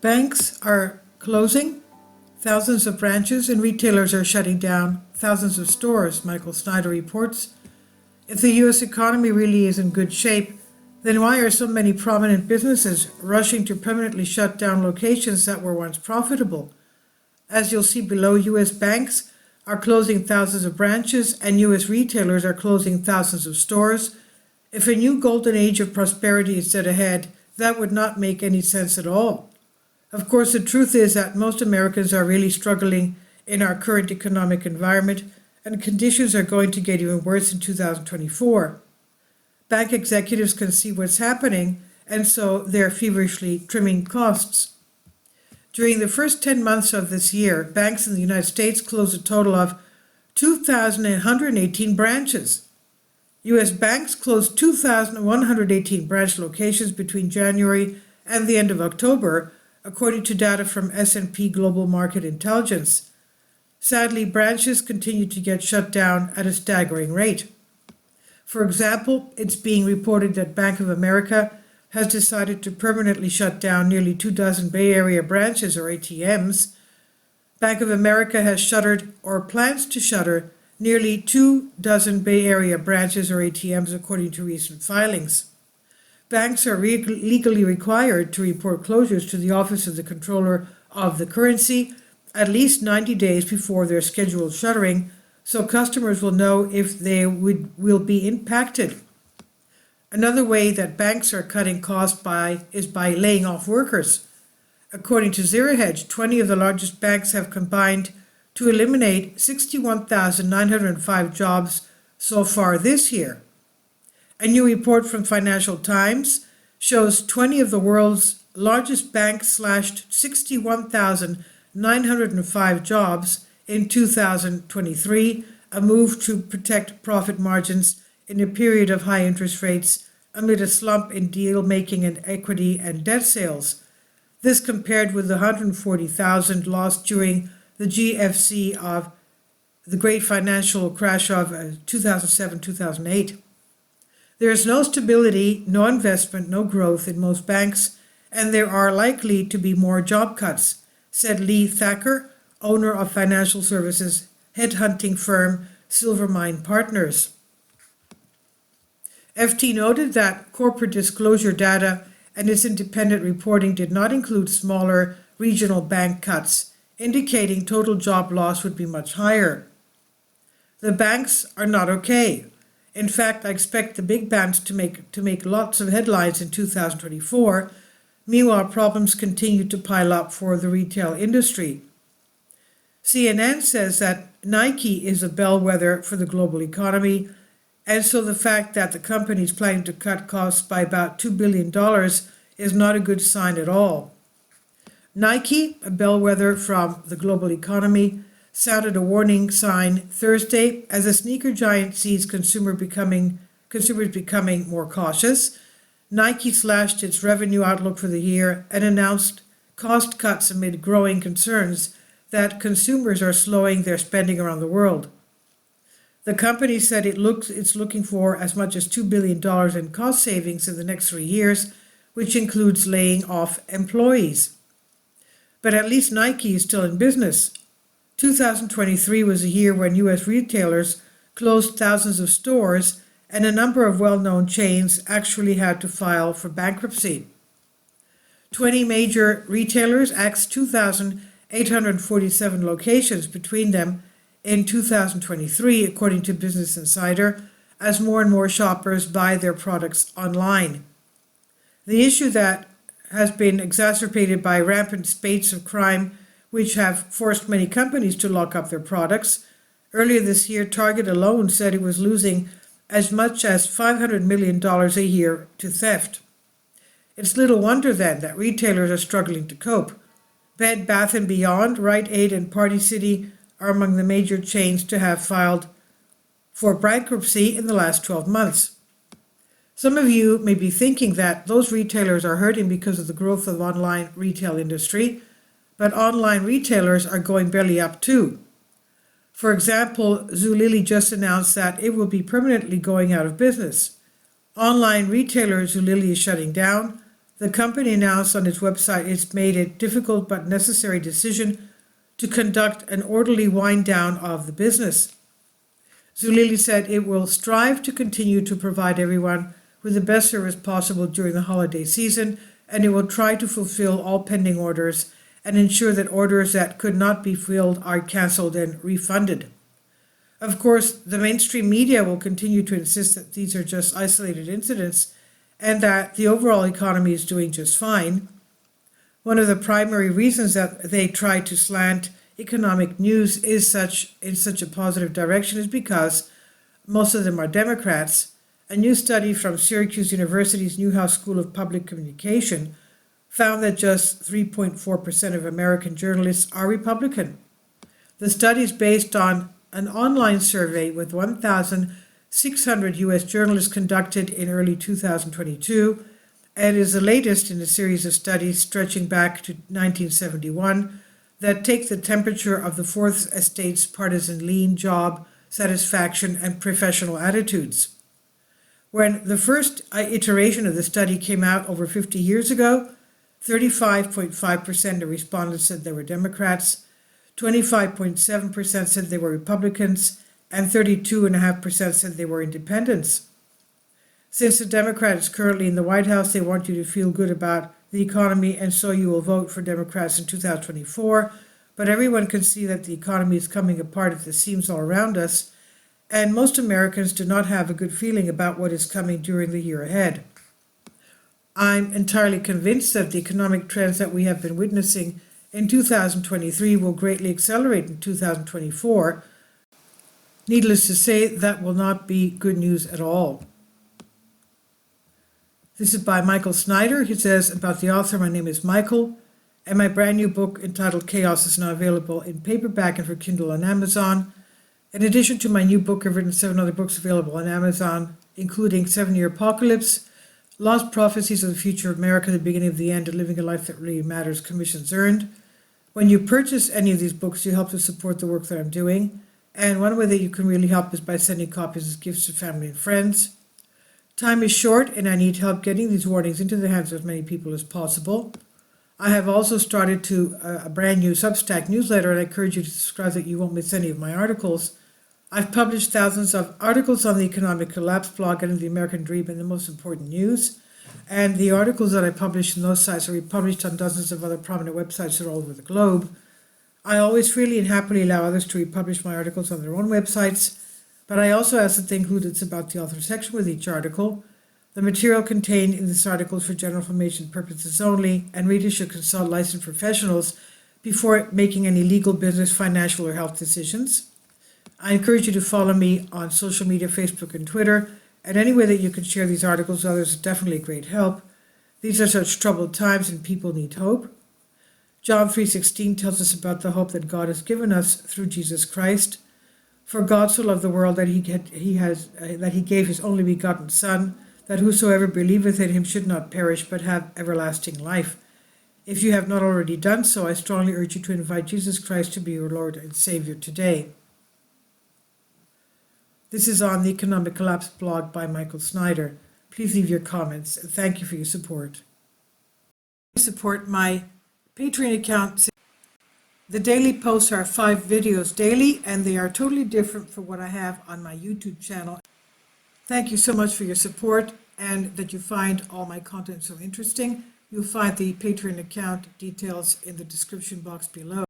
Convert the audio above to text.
Banks are closing, thousands of branches, and retailers are shutting down thousands of stores, Michael Snyder reports. If the U.S. economy really is in good shape, then why are so many prominent businesses rushing to permanently shut down locations that were once profitable? As you'll see below, U.S. banks are closing thousands of branches and U.S. retailers are closing thousands of stores. If a new golden age of prosperity is set ahead, that would not make any sense at all. Of course, the truth is that most Americans are really struggling in our current economic environment, and conditions are going to get even worse in 2024. Bank executives can see what's happening, and so they're feverishly trimming costs. During the first 10 months of this year, banks in the United States closed a total of 2,118 branches. U.S. banks closed 2,118 branch locations between January and the end of October, according to data from S&P Global Market Intelligence. Sadly, branches continue to get shut down at a staggering rate. For example, it's being reported that Bank of America has decided to permanently shut down nearly 24 Bay Area branches or ATMs. Bank of America has shuttered or plans to shutter nearly 24 Bay Area branches or ATMs according to recent filings. Banks are legally required to report closures to the Office of the Comptroller of the Currency at least 90 days before their scheduled shuttering, so customers will know if they will be impacted. Another way that banks are cutting costs is by laying off workers. According to Zero Hedge, 20 of the largest banks have combined to eliminate 61,905 jobs so far this year. A new report from Financial Times shows 20 of the world's largest banks slashed 61,905 jobs in 2023, a move to protect profit margins in a period of high interest rates amid a slump in deal making and equity and debt sales. This compared with the 140,000 lost during the GFC of the great financial crash of 2007-2008. There is no stability, no investment, no growth in most banks, and there are likely to be more job cuts, said Lee Thacker, owner of financial services headhunting firm Silvermine Partners. FT noted that corporate disclosure data and its independent reporting did not include smaller regional bank cuts, indicating total job loss would be much higher. The banks are not okay. In fact, I expect the big banks to make lots of headlines in 2024. Meanwhile, problems continue to pile up for the retail industry. CNN says that Nike is a bellwether for the global economy, and so the fact that the company is planning to cut costs by about $2 billion is not a good sign at all. Nike, a bellwether from the global economy, sounded a warning sign Thursday as the sneaker giant sees consumers becoming more cautious. Nike slashed its revenue outlook for the year and announced cost cuts amid growing concerns that consumers are slowing their spending around the world. The company said it's looking for as much as $2 billion in cost savings in the next 3 years, which includes laying off employees. But at least Nike is still in business. 2023 was a year when U.S. retailers closed thousands of stores, and a number of well-known chains actually had to file for bankruptcy. 20 major retailers axed 2,847 locations between them in 2023, according to Business Insider, as more and more shoppers buy their products online. The issue that has been exacerbated by rampant spates of crime which have forced many companies to lock up their products. Earlier this year, Target alone said it was losing as much as $500 million a year to theft. It's little wonder then that retailers are struggling to cope. Bed Bath & Beyond, Rite Aid, and Party City are among the major chains to have filed for bankruptcy in the last 12 months. Some of you may be thinking that those retailers are hurting because of the growth of online retail industry, but online retailers are going belly up too. For example, Zulily just announced that it will be permanently going out of business. Online retailer Zulily is shutting down. The company announced on its website it's made a difficult but necessary decision to conduct an orderly wind down of the business. Zulily said it will strive to continue to provide everyone with the best service possible during the holiday season, and it will try to fulfill all pending orders and ensure that orders that could not be filled are cancelled and refunded. Of course, the mainstream media will continue to insist that these are just isolated incidents and that the overall economy is doing just fine. One of the primary reasons that they try to slant economic news in such a positive direction is because most of them are Democrats. A new study from Syracuse University's Newhouse School of Public Communication found that just 3.4% of American journalists are Republican. The study is based on an online survey with 1,600 U.S. journalists conducted in early 2022 and is the latest in a series of studies stretching back to 1971 that take the temperature of the Fourth Estate's partisan lean, job satisfaction, and professional attitudes. When the first iteration of the study came out over 50 years ago, 35.5% of respondents said they were Democrats, 25.7% said they were Republicans, and 32.5% said they were independents. Since the Democrat is currently in the White House, they want you to feel good about the economy, and so you will vote for Democrats in 2024. But everyone can see that the economy is coming apart at the seams all around us, and most Americans do not have a good feeling about what is coming during the year ahead. I'm entirely convinced that the economic trends that we have been witnessing in 2023 will greatly accelerate in 2024. Needless to say, that will not be good news at all. This is by Michael Snyder. He says, about the author, my name is Michael, and my brand new book entitled Chaos is now available in paperback and for Kindle on Amazon. In addition to my new book, I've written 7 other books available on Amazon, including 7-Year Apocalypse, Lost Prophecies of the Future of America, The Beginning of the End, and Living a Life That Really Matters, Commissions Earned. When you purchase any of these books, you help to support the work that I'm doing. And one way that you can really help is by sending copies as gifts to family and friends. Time is short, and I need help getting these warnings into the hands of as many people as possible. I have also started a brand new Substack newsletter, and I encourage you to subscribe so that you won't miss any of my articles. I've published thousands of articles on the Economic Collapse blog and the American Dream and the most important news. And the articles that I publish in those sites are republished on dozens of other prominent websites that are all over the globe. I always freely and happily allow others to republish my articles on their own websites, but I also ask that they include it's about the author section with each article. The material contained in this article is for general information purposes only, and readers should consult licensed professionals before making any legal, business, financial, or health decisions. I encourage you to follow me on social media, Facebook and Twitter, and any way that you can share these articles with others is definitely a great help. These are such troubled times and people need hope. John 3:16 tells us about the hope that God has given us through Jesus Christ. For God so loved the world that he gave his only begotten Son, that whosoever believeth in him should not perish but have everlasting life. If you have not already done so, I strongly urge you to invite Jesus Christ to be your Lord and Savior today. This is on the Economic Collapse blog by Michael Snyder. Please leave your comments, and thank you for your support. Support my Patreon account. The daily posts are 5 videos daily, and they are totally different from what I have on my YouTube channel. Thank you so much for your support and that you find all my content so interesting. You'll find the Patreon account details in the description box below.